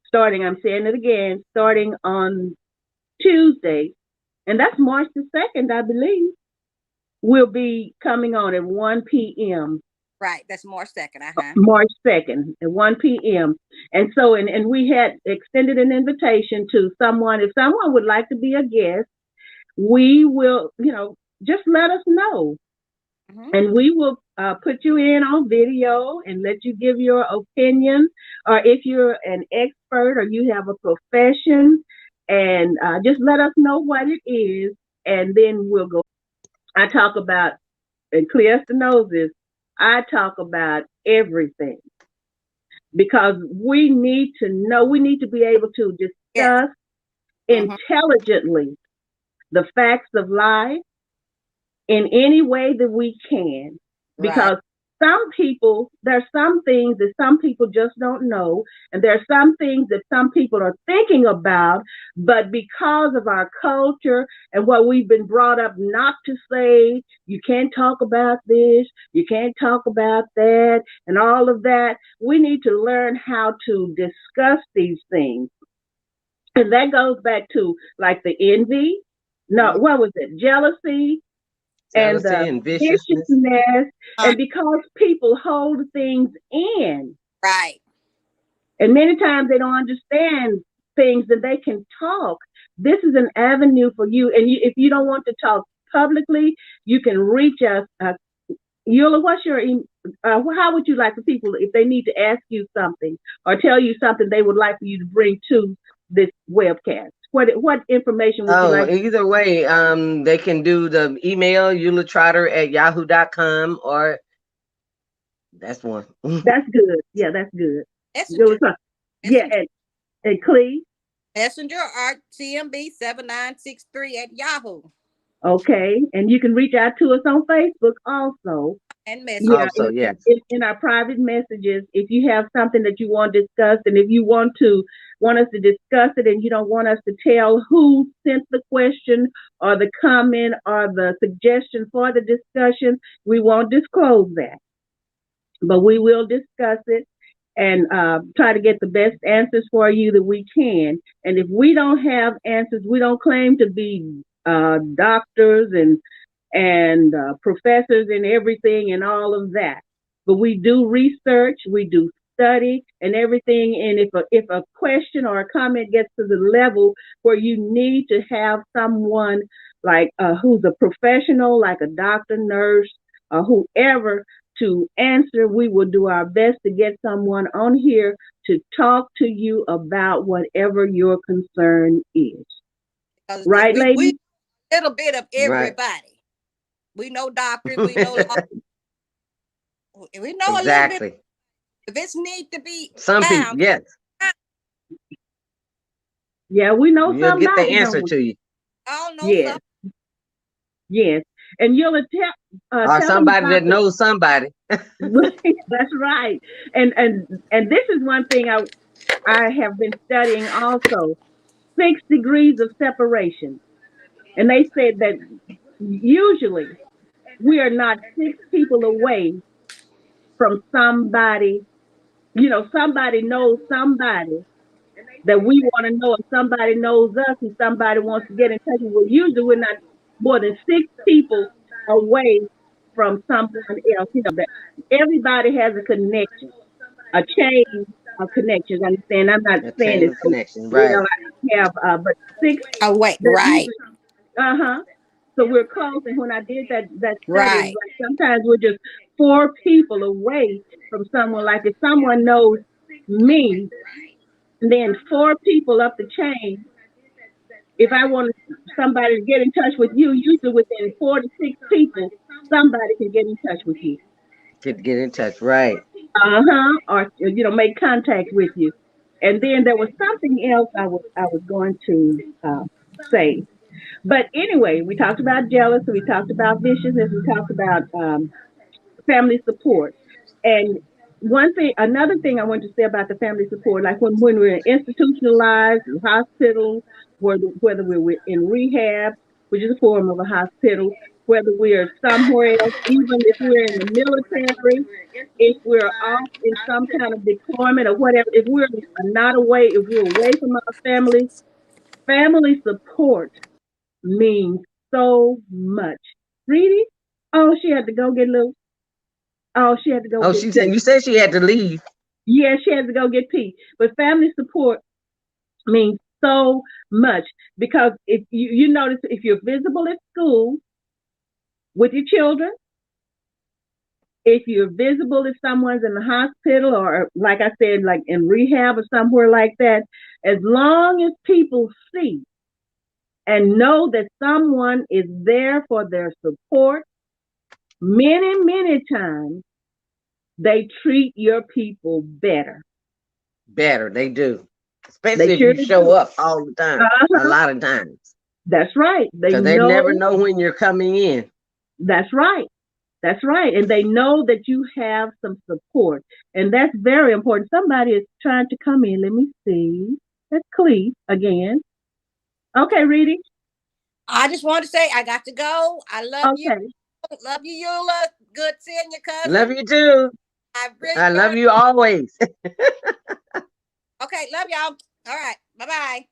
starting, I'm saying it again, starting on Tuesday, and that's March the 2nd, I believe, we'll be coming on at 1 p.m. Right, that's March 2nd. March 2nd at 1 p.m. And so, and we had extended an invitation to someone. If someone would like to be a guest, we will, just let us know. Mm-hmm. And we will put you in on video and let you give your opinion, or if you're an expert or you have a profession, and just let us know what it is, and then we'll go. I talk about, and Cleasta knows this, I talk about everything, because we need to know, we need to be able to discuss intelligently the facts of life in any way that we can, because some people, there's some things that some people just don't know, and there are some things that some people are thinking about, but because of our culture and what we've been brought up not to say, you can't talk about this, you can't talk about that, and all of that, we need to learn how to discuss these things. And that goes back to like the envy, what was it, jealousy and viciousness, and because people hold things in. Right. And many times they don't understand things that they can talk. This is an avenue for you. And if you don't want to talk publicly, you can reach us. Eula, what's your, how would you like for people, if they need to ask you something or tell you something they would like for you to bring to this webcast? What information would you like? Either way, they can do the email eulatrotter@yahoo.com, or that's one. That's good. Yeah, that's good. And Clee? Messenger RTMB7963 Okay, and you can reach out to us on Facebook also. And message. Yes. In our private messages, if you have something that you want to discuss, and if you want us to discuss it and you don't want us to tell who sent the question or the comment or the suggestion for the discussion, we won't disclose that. But we will discuss it and try to get the best answers for you that we can. And if we don't have answers, we don't claim to be doctors and professors and everything and all of that. But we do research, we do study and everything. And if a question or a comment gets to the level where you need to have someone like who's a professional, like a doctor, nurse, or whoever to answer, we will do our best to get someone on here to talk to you about whatever your concern is. Right, lady? A little bit of everybody. Right. We know doctors, we know we know a little bit. If it's need to be some people, yes. Yeah, we know you'll somebody. Get the answer to you. I don't know. Yes. And you'll or somebody that knows somebody. That's right. And this is one thing I have been studying also. 6 degrees of separation. And they said that usually we are not 6 people away from somebody, somebody knows somebody that we want to know, and somebody knows us, and somebody wants to get in touch with us. Usually we're not more than 6 people away from someone else. That everybody has a connection, a chain of connections. Understand? I'm not saying it's connection, right? I have, but 6 away, right? So we're close. And when I did that study, right. Like sometimes we're just 4 people away from someone. Like if someone knows me, then 4 people up the chain. If I want somebody to get in touch with you, usually within 4 to 6 people, somebody can get in touch with you. Get in touch, right? Or make contact with you. And then there was something else I was going to say. But anyway, we talked about jealousy, we talked about viciousness, we talked about family support. And another thing I want to say about the family support, like when we're institutionalized in hospitals, whether we're in rehab, which is a form of a hospital, whether we're somewhere else, even if we're in the military, if we're off in some kind of deployment or whatever, if we're not away, if we're away from our family, family support means so much. Reedy? Oh, she had to go get a little. Oh, she had to go Oh, get she said tea. you said she had to leave. Yeah, she had to go get tea. But family support means so much because if you notice, if you're visible at school with your children, if you're visible if someone's in the hospital or, like I said, like in rehab or somewhere like that, as long as people see and know that someone is there for their support, many, many times they treat your people better. Better, they do. Especially They if you surely show do. up all the time, a Uh-huh. lot of times. That's right. They Because they never know. know when you're coming in. That's right. That's right. And they know that you have some support. And that's very important. Somebody is trying to come in. Let me see. That's Cleve again. Okay, Reedy. I just want to say I got to go. I love you. Okay. Love you, Eula. Good seeing you, Love cousin. you too. I really I love enjoyed. you always. Okay, love y'all. All right. Bye-bye.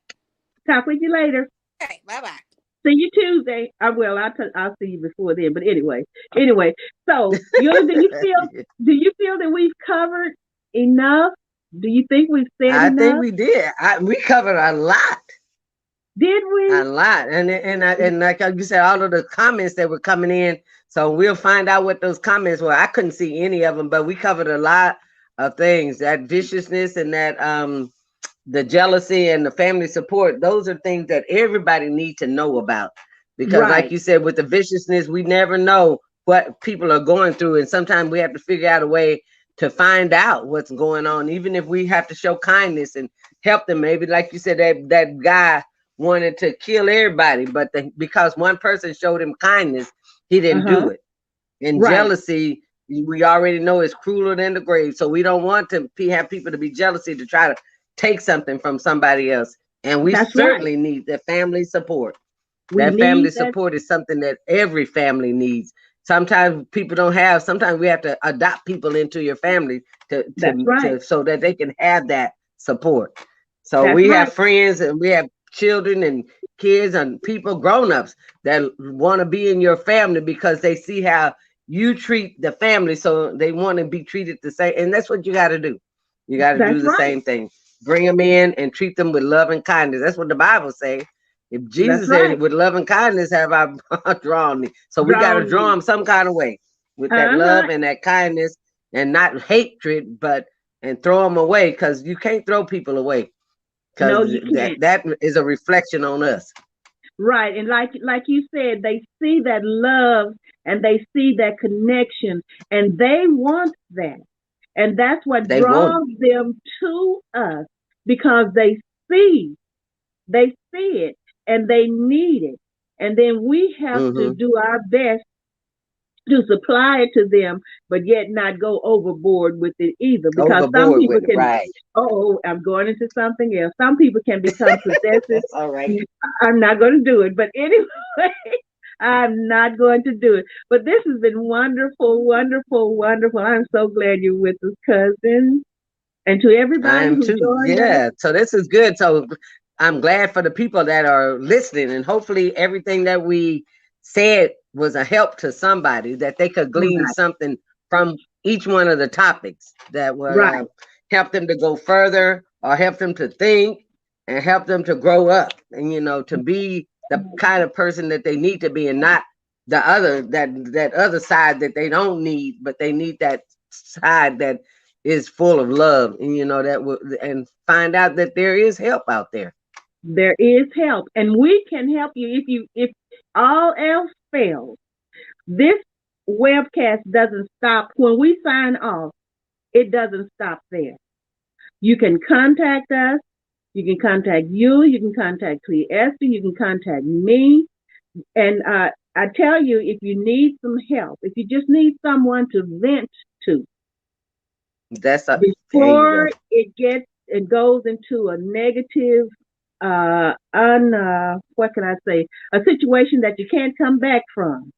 Talk with you later. Okay, bye-bye. See you Tuesday. I'll see you before then. But anyway. So Eula, do you feel that we've covered enough? Do you think we've said I think enough? we did. We covered a lot. Did we? A lot. And like you said, all of the comments that were coming in. So we'll find out what those comments were. I couldn't see any of them, but we covered a lot of things. That viciousness and that the jealousy and the family support, those are things that everybody needs to know about. Because like Right. you said, with the viciousness, we never know what people are going through. And sometimes we have to figure out a way to find out what's going on, even if we have to show kindness and help them. Maybe like you said, that guy wanted to kill everybody, but because one person showed him kindness, he didn't Uh-huh. do it. And Right. jealousy, we already know, is crueler than the grave. So we don't want to have people to be jealousy to try to take something from somebody else. And we That's right. certainly need the family support. We That family need that. support is something that every family needs. Sometimes people don't have, sometimes we have to adopt people into your family That's right. so that they can have that support. So That's we right. have friends and we have children and kids and people, grown-ups, that want to be in your family because they see how you treat the family, so they want to be treated the same. And that's what you got to do. You got to do That's the right. same thing. Bring them in and treat them with love and kindness. That's what the Bible says. If That's Jesus right. said, with love and kindness have I drawn thee. So we got to Drown draw me. them some kind of way with that Uh-huh. love and that kindness, and not hatred, but and throw them away, because you can't throw people away, No, because you can't. that is a reflection on us. Right. And like you said, they see that love and they see that connection and they want that. And that's what They want draws them to us because see, they see it and they need it. And then we have it. to do our best to supply it to them, but yet not go overboard with it either. Because some Overboard people with it, can, right? oh, I'm going into something else. Some people can become possessive. That's all right. I'm not going to do it. But anyway, I'm not going to do it. But this has been wonderful, wonderful, wonderful. I'm so glad you're with us, cousin. And to I everybody am who too. joined us, Yeah. So this is good. So I'm glad for the people that are listening, and hopefully everything that we said was a help to somebody, that they could glean right, something from each one of the topics that would right, help them to go further, or help them to think, and help them to grow up, and to be the kind of person that they need to be, and not the other that other side that they don't need, but they need that side that is full of love, and that will, and find out that there is help out there. there is help. And we can help you if all else fails. This webcast doesn't stop when we sign off. It doesn't stop there. You can contact us. You can contact you. You can contact Cleesta. You can contact me. And I tell you, if you need some help, if you just need someone to vent to, That's a, there you go. before it goes into a negative, what can I say, a situation that you can't come back from,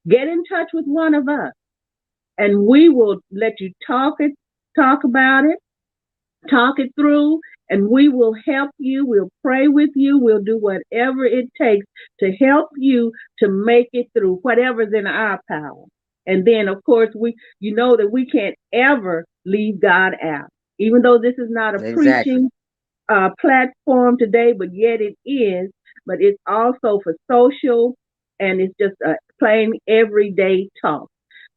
get in touch with one of us, and we will let you talk about it, talk it through, and we will help you. We'll pray with you. We'll do whatever it takes to help you to make it through whatever's in our power. And then, of course, you know that we can't ever leave God out, even though this is not a preaching platform today, but yet it is. But it's also for social, and it's just a plain everyday talk.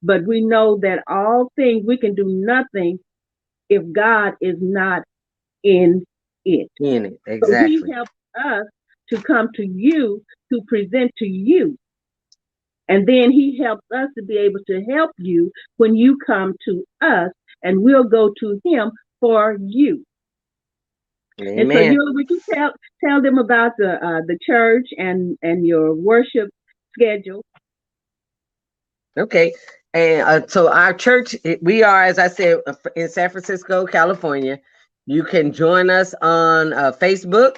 But we know that all things, we can do nothing if God is not in it. In it, exactly. So he helps us to come to you, to present to you. And then he helps us to be able to help you when you come to us, and we'll go to him for you. Amen. And so would you tell them about the church and your worship schedule? Okay. And so our church, we are, as I said, in San Francisco, California. You can join us on Facebook,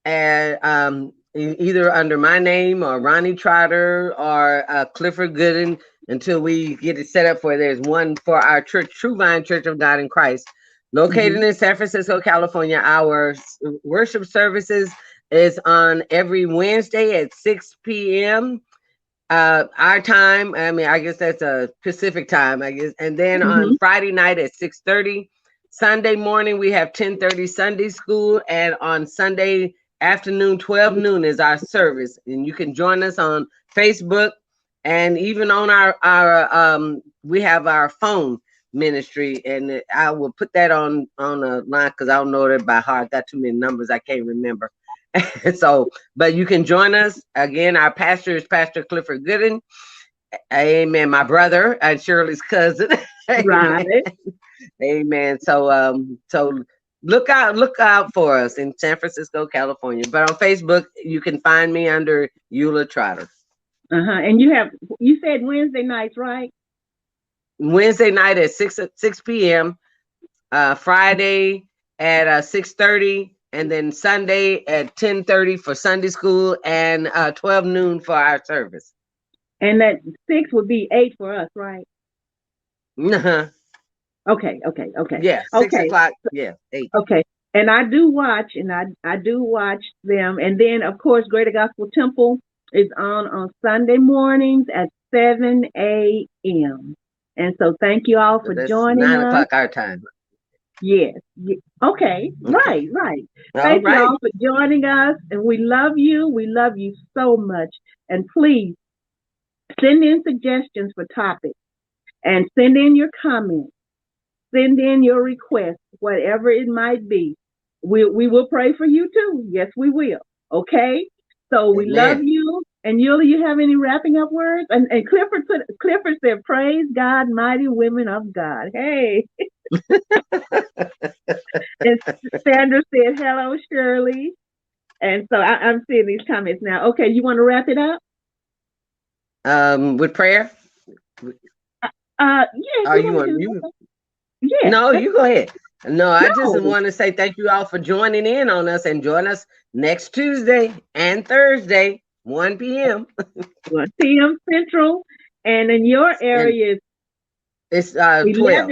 and either under my name or Ronnie Trotter or Clifford Gooden, until we get it set up for. There's one for our church, True Vine Church of God in Christ, located in San Francisco, California. Our worship services is on every Wednesday at 6 p.m. Our time. I mean, I guess that's a Pacific time, I guess. And then on Friday night at 6:30. Sunday morning, we have 10:30 Sunday school, and on Sunday afternoon, 12 noon is our service. And you can join us on Facebook, and even on our we have our phone ministry, and I will put that on a line because I don't know that by heart. Got too many numbers I can't remember. So, but you can join us. Again, our pastor is Pastor Clifford Gooden. Amen. My brother and Shirley's cousin. Right. Amen. So so look out for us in San Francisco, California. But on Facebook, you can find me under Eula Trotter. And you said Wednesday nights, right? Wednesday night at 6 p.m. Friday at 6:30, and then Sunday at 10:30 for Sunday school, and 12 noon for our service. And that 6 would be 8 for us, right? Okay. Yeah, 6 o'clock. Yeah, 8. Okay. And I do watch, them. And then, of course, Greater Gospel Temple is on Sunday mornings at 7 a.m. And so thank you all for joining us. 9 o'clock our time. Yes. Okay. Right. Thank you all for joining us. And we love you. We love you so much. And please send in suggestions for topics, and send in your comments. Send in your requests, whatever it might be. We will pray for you too. Yes, we will. Okay? So we love you. And Eula, you have any wrapping up words? And Clifford said, praise God, mighty women of God. Hey. And Sandra said, hello, Shirley. And so I'm seeing these comments now. Okay, you want to wrap it up? With prayer? Yeah. Yeah. No, you go ahead. No, I just want to say thank you all for joining in on us, and join us next Tuesday and Thursday, 1 p.m. 1 p.m. Central. And in your area, it's 12.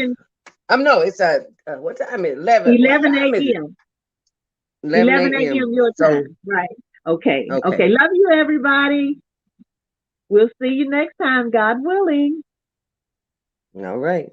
No, it's what time is 11? 11 a.m. 11 a.m. your time. Right. Okay. Love you, everybody. We'll see you next time, God willing. All right.